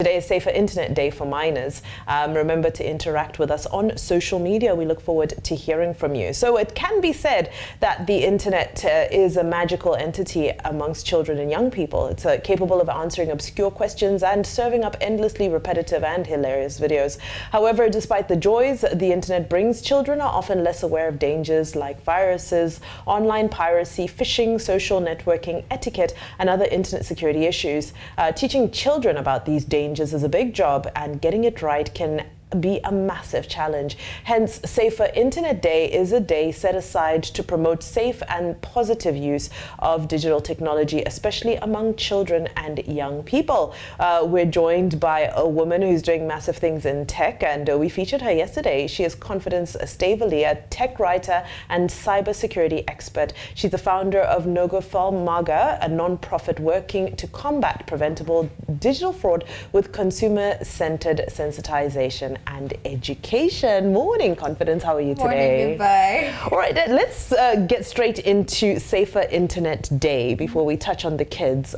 Today is Safer Internet Day for minors. Remember to interact with us on social media. We look forward to hearing from you. So it can be said that the internet is a magical entity amongst children and young people. It's capable of answering obscure questions and serving up endlessly repetitive and hilarious videos. However, despite the joys the internet brings, children are often less aware of dangers like viruses, online piracy, phishing, social networking, etiquette, and other internet security issues. Teaching children about these dangers is a big job, and getting it right can be a massive challenge. Hence, Safer Internet Day is a day set aside to promote safe and positive use of digital technology, especially among children and young people. We're joined by a woman who's doing massive things in tech, and we featured her yesterday. She is Confidence Staveley, a tech writer and cybersecurity expert. She's the founder of Nogofal Maga, a non-profit working to combat preventable digital fraud with consumer-centered sensitization and education. Morning, Confidence. How are you today? Morning, Vimbai. All right, let's get straight into Safer Internet Day before we touch on the kids.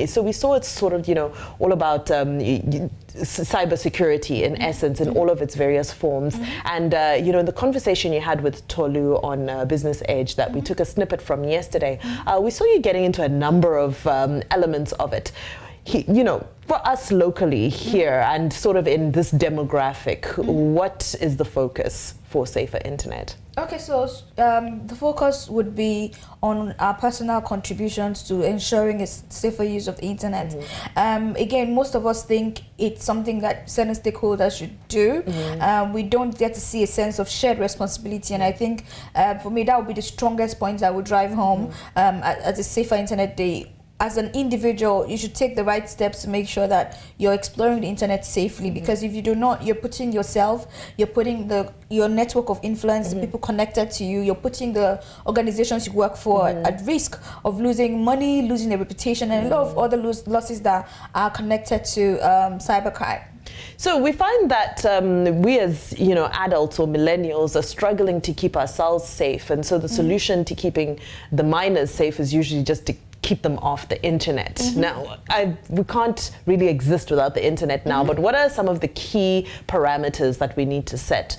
So we saw it's sort of, all about cybersecurity in essence in all of its various forms. And, in the conversation you had with Tolu on Business Edge that we took a snippet from yesterday, we saw you getting into a number of elements of it. For us locally here and sort of in this demographic, what is the focus for Safer Internet? Okay, so the focus would be on our personal contributions to ensuring a safer use of the internet. Again, most of us think it's something that certain stakeholders should do. We don't get to see a sense of shared responsibility, and I think for me that would be the strongest point I would drive home at the Safer Internet Day. As an individual, you should take the right steps to make sure that you're exploring the internet safely, because if you do not, you're putting yourself, you're putting your network of influence, people connected to you, you're putting the organizations you work for at risk of losing money, losing their reputation, and a lot of other losses that are connected to cybercrime. So we find that we as adults or millennials are struggling to keep ourselves safe, and so the solution to keeping the minors safe is usually just to keep them off the internet. Now, we can't really exist without the internet now, but what are some of the key parameters that we need to set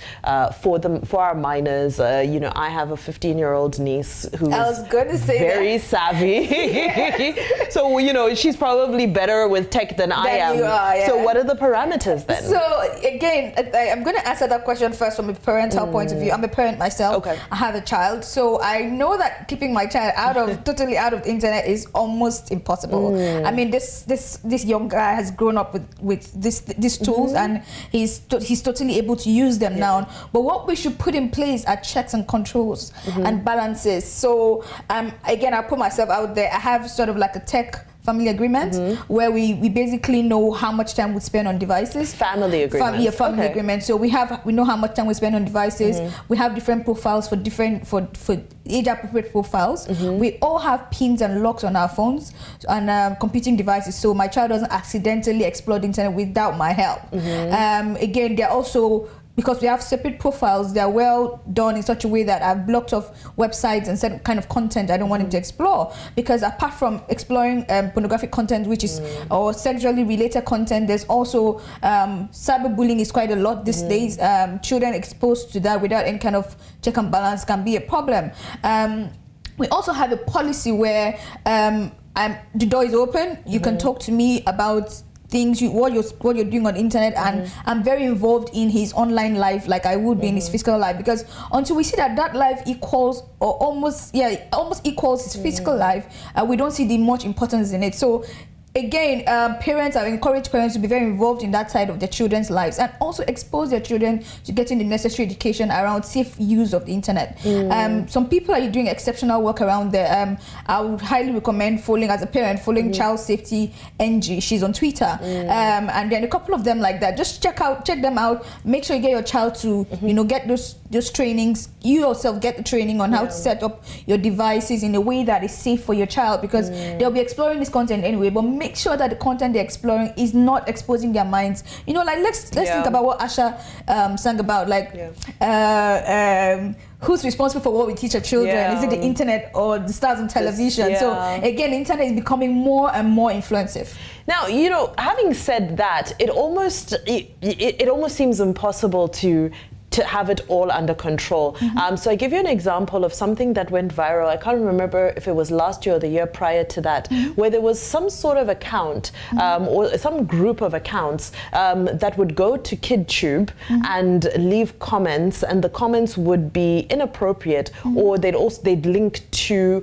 for our minors? I have a 15-year-old niece who's very savvy. So, she's probably better with tech than I am. You are, yeah. So what are the parameters then? So again, I'm going to answer that question first from a parental point of view. I'm a parent myself. Okay. I have a child. So I know that keeping my child totally out of the internet is almost impossible. I mean, this young guy has grown up with these tools, and he's totally able to use them now. But what we should put in place are checks and controls and balances. So again, I'll put myself out there. I have sort of like a tech family agreement where we basically know how much time we spend on devices. Family agreement. Family agreement. So we know how much time we spend on devices. We have different profiles for age appropriate profiles. We all have pins and locks on our phones and computing devices, so my child doesn't accidentally explore the internet without my help. Again, they're also, because we have separate profiles, they're well done in such a way that I've blocked off websites and certain kind of content I don't want him to explore. Because apart from exploring pornographic content, which is or sexually related content, there's also cyberbullying is quite a lot these days. Children exposed to that without any kind of check and balance can be a problem. We also have a policy where the door is open. You can talk to me about things, what you're doing on the internet, and I'm very involved in his online life like I would be in his physical life, because until we see that life equals or almost equals his physical life, we don't see the much importance in it. So again, parents, I encourage parents to be very involved in that side of their children's lives, and also expose their children to getting the necessary education around safe use of the internet. Some people are doing exceptional work around there. I would highly recommend following, as a parent, following Child Safety NG. She's on Twitter. And then a couple of them like that. Just check them out. Make sure you get your child to, get those trainings. You yourself get the training on how to set up your devices in a way that is safe for your child, because they'll be exploring this content anyway. But make sure that the content they're exploring is not exposing their minds. You know, like let's think about what Asha sang about, like who's responsible for what we teach our children? Is it the internet or the stars on television? So again, the internet is becoming more and more influensive. Now, you know, having said that, it almost seems impossible to have it all under control. So I give you an example of something that went viral. I can't remember if it was last year or the year prior to that, where there was some sort of account or some group of accounts that would go to KidTube and leave comments, and the comments would be inappropriate, or they'd link to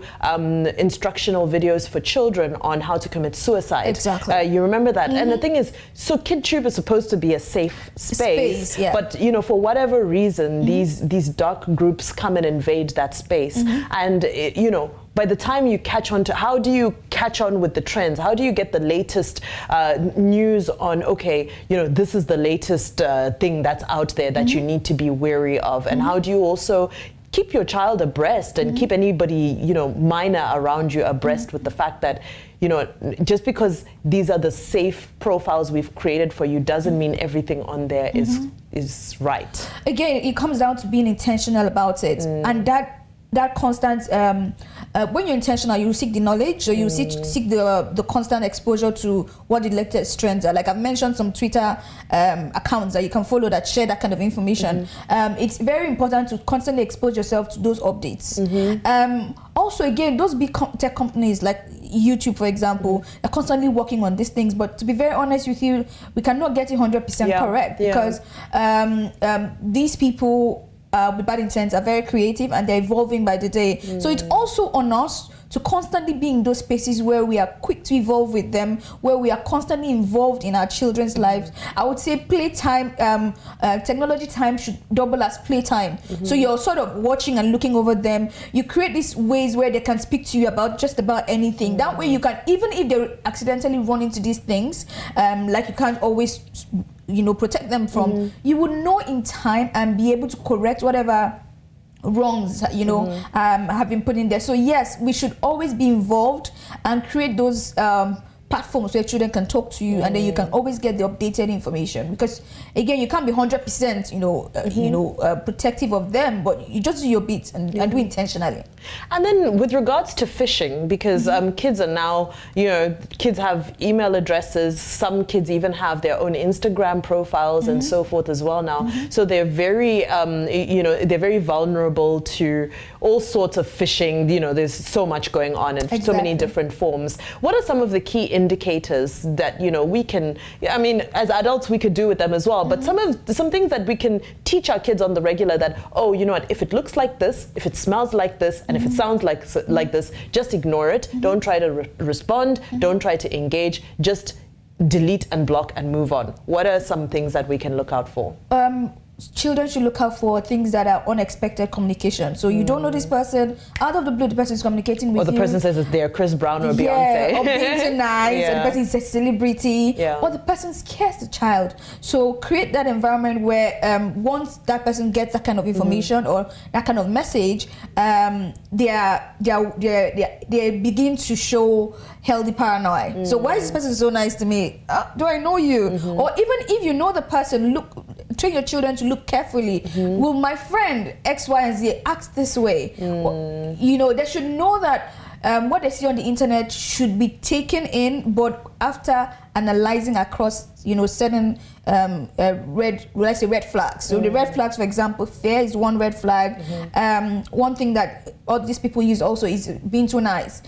instructional videos for children on how to commit suicide. Exactly. You remember that? And the thing is, so KidTube is supposed to be a safe space, but you know, for whatever reason, these dark groups come and invade that space, and you know, by the time you catch on to, how do you catch on with the trends? How do you get the latest news on, okay, you know, this is the latest thing that's out there that you need to be wary of, and how do you also keep your child abreast and keep anybody, you know, minor around you abreast with the fact that, you know, just because these are the safe profiles we've created for you doesn't mean everything on there is right. Again, it comes down to being intentional about it, and that constant when you're intentional, you seek the knowledge, or you seek the constant exposure to what the latest trends are. Like I've mentioned some Twitter accounts that you can follow that share that kind of information. It's very important to constantly expose yourself to those updates. Also, again, those big tech companies like YouTube, for example, are constantly working on these things. But to be very honest with you, we cannot get it 100% correct, because these people with bad intent are very creative, and they're evolving by the day. So it's also on us to constantly be in those spaces where we are quick to evolve with them, where we are constantly involved in our children's lives. I would say playtime, technology time should double as playtime. So you're sort of watching and looking over them. You create these ways where they can speak to you about just about anything. That way you can, even if they accidentally run into these things, like you can't always, you know, protect them from, you would know in time and be able to correct whatever wrongs, you know, have been put in there. So yes, we should always be involved and create those platforms where children can talk to you, and then you can always get the updated information, because again, you can't be 100% protective of them, but you just do your bit and do it intentionally. And then with regards to phishing, because kids are now, you know, kids have email addresses, some kids even have their own Instagram profiles and so forth as well now. So they're very, they're very vulnerable to all sorts of phishing. You know, there's so much going on in so many different forms. What are some of the key indicators that, you know, we can, I mean, as adults we could do with them as well, but some things that we can teach our kids on the regular, that, oh, you know what, if it looks like this, if it smells like this, and if it sounds like this, just ignore it. Don't try to respond. Don't try to engage. Just delete and block and move on. What are some things that we can look out for? Children should look out for things that are unexpected communication. So you don't know this person, out of the blue the person is communicating with you. Or the person says that they're Chris Brown or Beyonce. Or being too nice, and the person is a celebrity, or the person scares the child. So create that environment where once that person gets that kind of information or that kind of message, they begin to show healthy paranoia. So why is this person so nice to me? Do I know you? Or even if you know the person, train your children to look carefully. Will my friend X, Y, and Z act this way? You know, they should know that what they see on the internet should be taken in, but after analyzing across, you know, certain red flags. So the red flags, for example, fear is one red flag. One thing that all these people use also is being too nice.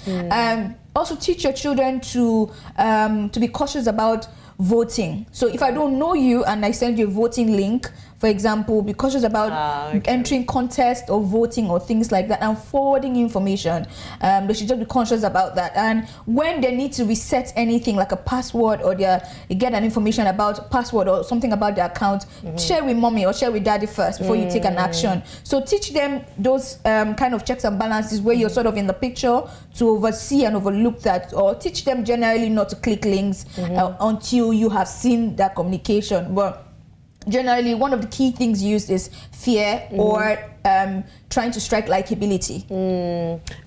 Also teach your children to be cautious about voting. So if I don't know you and I send you a voting link, for example, be cautious about entering contest or voting or things like that, and forwarding information. They should just be conscious about that. And when they need to reset anything like a password, or they get an information about password or something about their account, share with mommy or share with daddy first before you take an action. So teach them those kind of checks and balances where you're sort of in the picture to oversee and overlook that, or teach them generally not to click links until you have seen that communication. But generally one of the key things used is fear or trying to strike likability.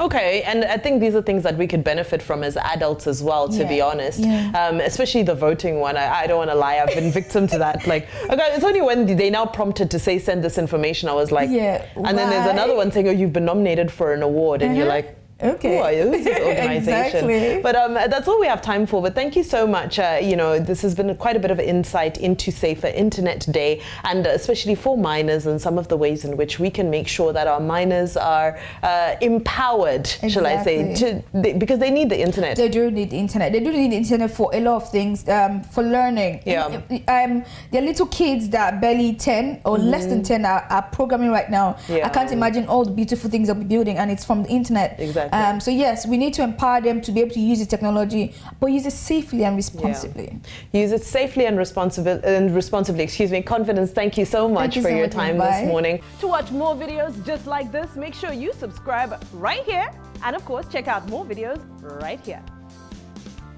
Okay, and I think these are things that we could benefit from as adults as well, to be honest. Especially the voting one. I don't want to lie, I've been victim to that. Like, okay, it's only when they now prompted to say send this information, I was like, and then there's another one saying, oh, you've been nominated for an award, and you're like, okay. Who are you? This is organization. Exactly. But that's all we have time for. But thank you so much. This has been quite a bit of insight into Safer Internet Day, and especially for minors, and some of the ways in which we can make sure that our minors are empowered, shall I say, because they need the internet. They do need the internet. They do need the internet for a lot of things, for learning. Yeah. There are little kids that are barely 10 or less than 10 are programming right now. Yeah. I can't imagine all the beautiful things they'll be building, and it's from the internet. Exactly. So yes, we need to empower them to be able to use the technology, but use it safely and responsibly. Use it safely and responsibly. Excuse me. Confidence, thank you so much for your time this morning. To watch more videos just like this, make sure you subscribe right here, and of course check out more videos right here.